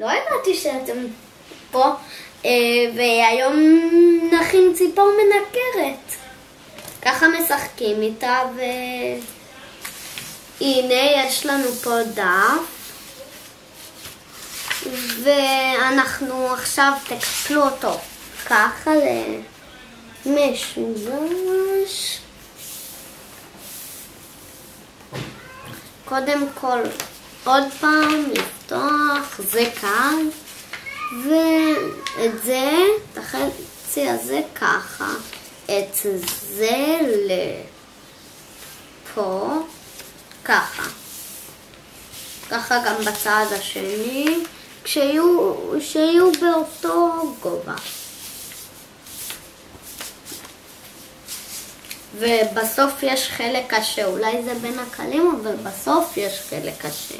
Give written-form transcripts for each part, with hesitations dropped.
לא ידעתי שאתם פה, והיום נכין ציפור מנקרת. ככה משחקים איתה, והנה יש לנו פה דף, ואנחנו עכשיו תקפלו אותו ככה למשולש. קודם כל עוד פעם לפתוח, זה קל, ואת זה, את החצי הזה ככה, את זה לפה, ככה. ככה גם בצד השני, כשיהיו באותו גובה. ובסוף יש חלק קשה, אולי זה בין הקלים, אבל בסוף יש חלק קשה.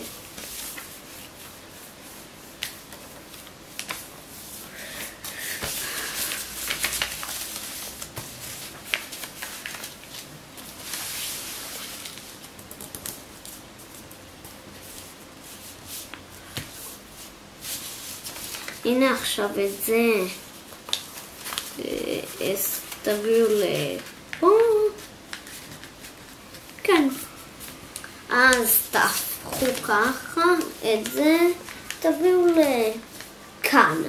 הנה עכשיו את זה תביאו לפה. כן. אז תהפכו ככה, את זה תביאו לכאן.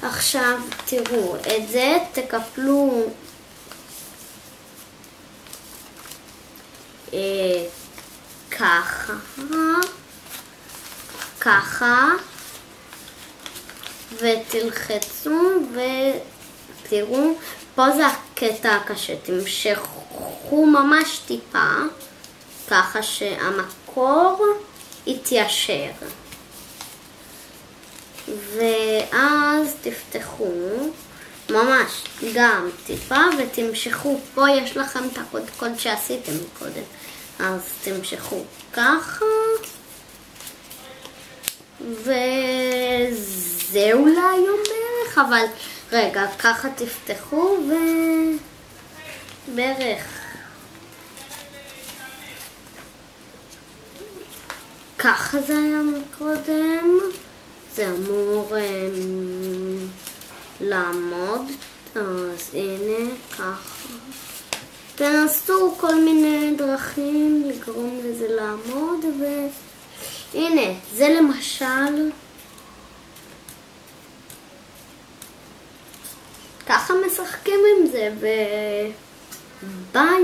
עכשיו תראו, את זה תקפלו ככה, ככה, ותלחצו ותראו, פה זה הקטע הקשה, תמשכו ממש טיפה, ככה שהמקור יתיישר. ואז תפתחו ממש גם טיפה ותמשכו, פה יש לכם את הקודקוד שעשיתם קודם, אז תמשכו ככה. וזה אולי בערך, אבל רגע, ככה תפתחו בערך ככה זה היה מקודם, זה אמור לעמוד, אז הנה ככה. תנסו כל מיני דרכים לגרום לזה לעמוד, הנה, זה למשל. ככה משחקים עם זה, וביי.